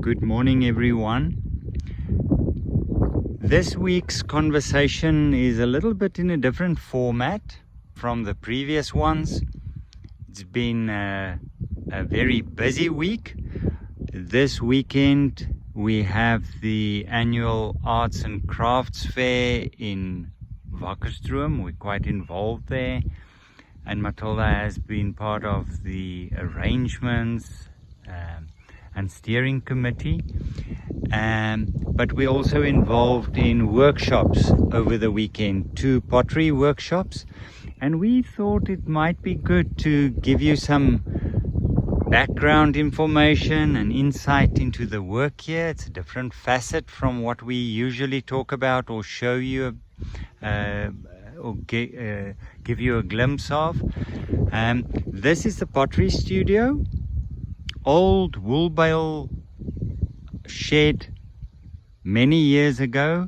Good morning, everyone. This week's conversation is a little bit in a different format from the previous ones. It's been a very busy week. This weekend we have the annual Arts and Crafts Fair in Wakkerstroom. We're quite involved there, and Matilda has been part of the arrangements and steering committee, but we're also involved in workshops over the weekend, 2 pottery workshops, and we thought it might be good to give you some background information and insight into the work here. It's a different facet from what we usually talk about or show you or give you a glimpse of. This is the pottery studio. Old wool bale shed many years ago.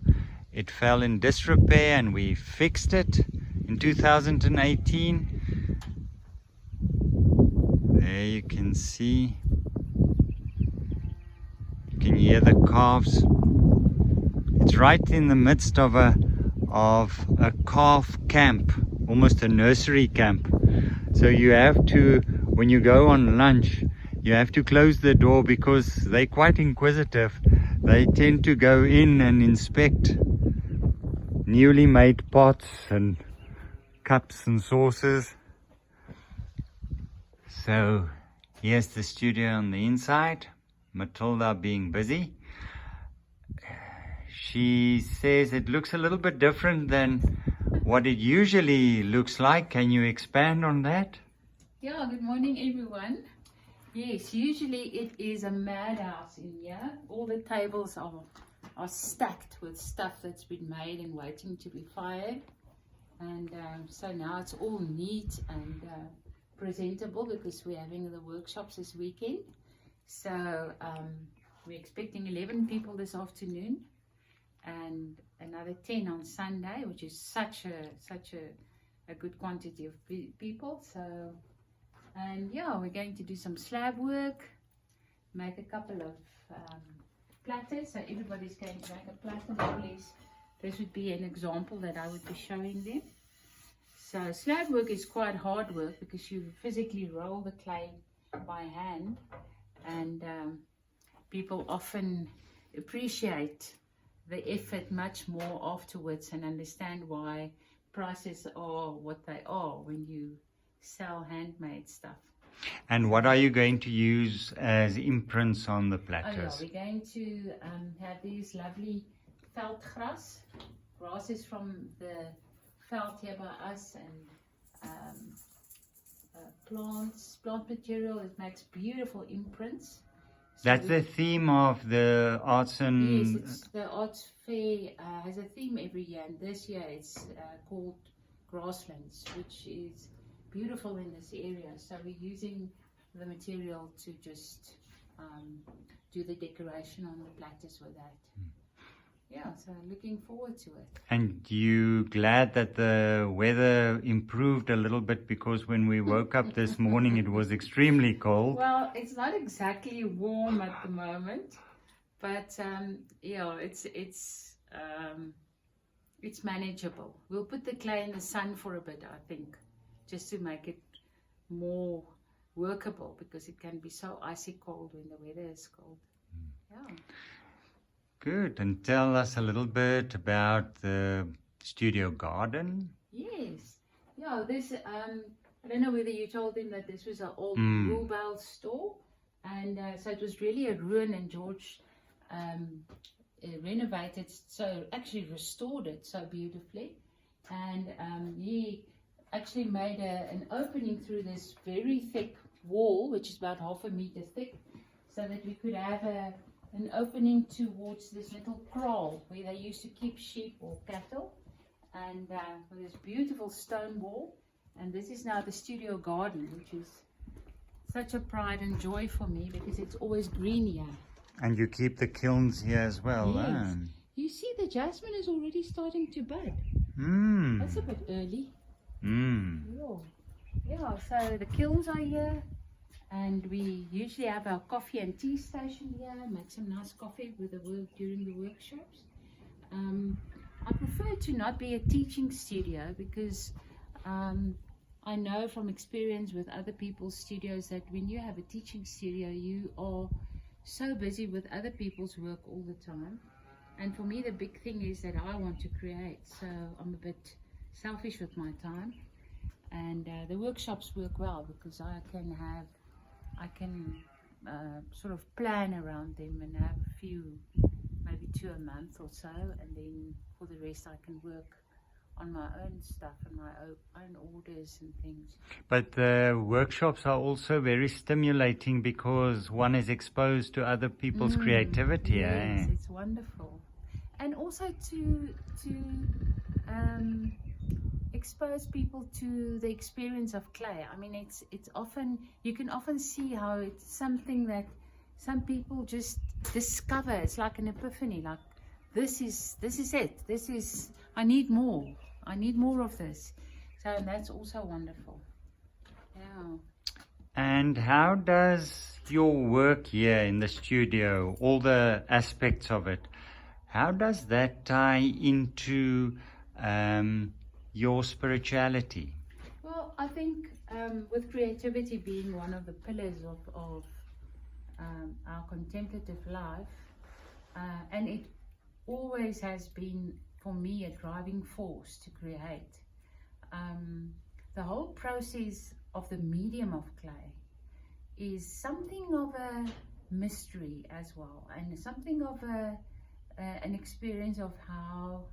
It fell in disrepair and we fixed it in 2018. There you can see, you can hear the calves. It's right in the midst of a calf camp, almost a nursery camp. So you have to, when you go on lunch, you have to close the door because they're quite inquisitive. They tend to go in and inspect newly made pots and cups and saucers. So here's the studio on the inside, Matilda being busy. She says it looks a little bit different than what it usually looks like. Can you expand on that? Yeah, good morning everyone. Yes, usually it is a madhouse in here. All the tables are stacked with stuff that's been made and waiting to be fired. And so now it's all neat and presentable because we're having the workshops this weekend. So we're expecting 11 people this afternoon and another 10 on Sunday, which is such a good quantity of people. So. And yeah, we're going to do some slab work, make a couple of platters. So everybody's going to make a platter. More or less, this would be an example that I would be showing them. So slab work is quite hard work because you physically roll the clay by hand, and people often appreciate the effort much more afterwards and understand why prices are what they are when you sell handmade stuff. And what are you going to use as imprints on the platters? Oh, yeah, we're going to have these lovely veldgras, grasses from the veld here by us, and plant material. It makes beautiful imprints. So that's the theme of the arts and... Yes, it's the arts fair has a theme every year, and this year it's called Grasslands, which is beautiful in this area. So we're using the material to just do the decoration on the platters with that. Yeah, so looking forward to it. And you glad that the weather improved a little bit, because when we woke up this morning it was extremely cold? Well, it's not exactly warm at the moment, but yeah, it's manageable. We'll put the clay in the sun for a bit, I think, just to make it more workable, because it can be so icy cold when the weather is cold. Yeah. Good. And tell us a little bit about the studio garden. Yes. Yeah, this, I don't know whether you told them that this was an old wool bale store. And so it was really a ruin, and George renovated, so actually restored it so beautifully. And he actually made an opening through this very thick wall, which is about 1/2 meter thick, so that we could have an opening towards this little kraal where they used to keep sheep or cattle, and with this beautiful stone wall. And this is now the studio garden, which is such a pride and joy for me because it's always green here. And you keep the kilns here as well. Yes. You see the jasmine is already starting to bud. That's a bit early. Yeah, so the kilns are here, And we usually have our coffee and tea station here, make some nice coffee with the work during the workshops. I prefer to not be a teaching studio because I know from experience with other people's studios that when you have a teaching studio, you are so busy with other people's work all the time. And for me, the big thing is that I want to create, so I'm a bit selfish with my time. And the workshops work well because I can sort of plan around them and have a few, maybe 2 a month or so, and then for the rest I can work on my own stuff and my own orders and things. But the workshops are also very stimulating because one is exposed to other people's creativity. Yes, it's wonderful. And also to expose people to the experience of clay. I mean, it's often, you can often see how it's something that some people just discover. It's like an epiphany, like this is it. I need more of this. So that's also wonderful. Yeah. And how does your work here in the studio, all the aspects of it, how does that tie into your spirituality? Well, I think with creativity being one of the pillars of our contemplative life, and it always has been for me a driving force to create. The whole process of the medium of clay is something of a mystery as well, and something of an experience of how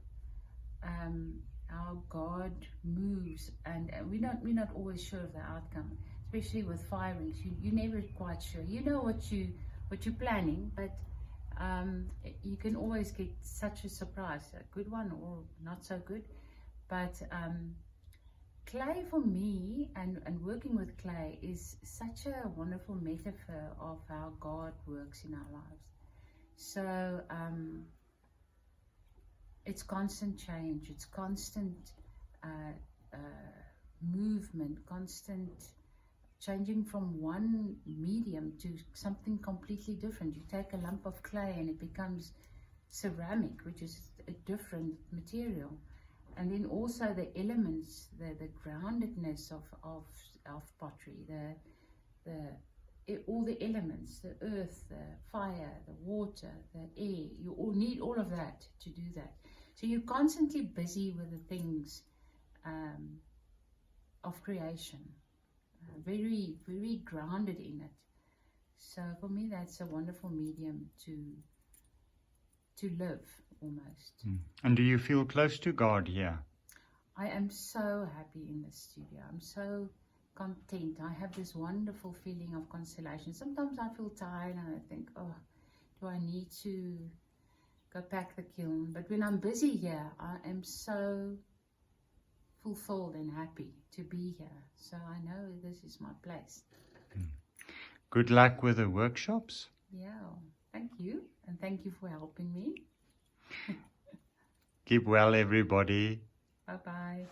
God moves, and we're not always sure of the outcome, especially with firings. You're never quite sure. You know what you're planning, but you can always get such a surprise, a good one or not so good. But clay for me, and working with clay is such a wonderful metaphor of how God works in our lives. So it's constant change, it's constant movement, constant changing from one medium to something completely different. You take a lump of clay and it becomes ceramic, which is a different material. And then also the elements, the groundedness of pottery, all the elements, the earth, the fire, the water, the air, you all need all of that to do that. So you're constantly busy with the things of creation, very, very grounded in it. So for me, that's a wonderful medium to live, almost. And do you feel close to God here? I am so happy in the studio. I'm so content. I have this wonderful feeling of consolation. Sometimes I feel tired and I think, oh, do I need to go pack the kiln? But when I'm busy here, I am so fulfilled and happy to be here. So I know this is my place. Good luck with the workshops. Yeah, thank you. And thank you for helping me. Keep well, everybody. Bye-bye.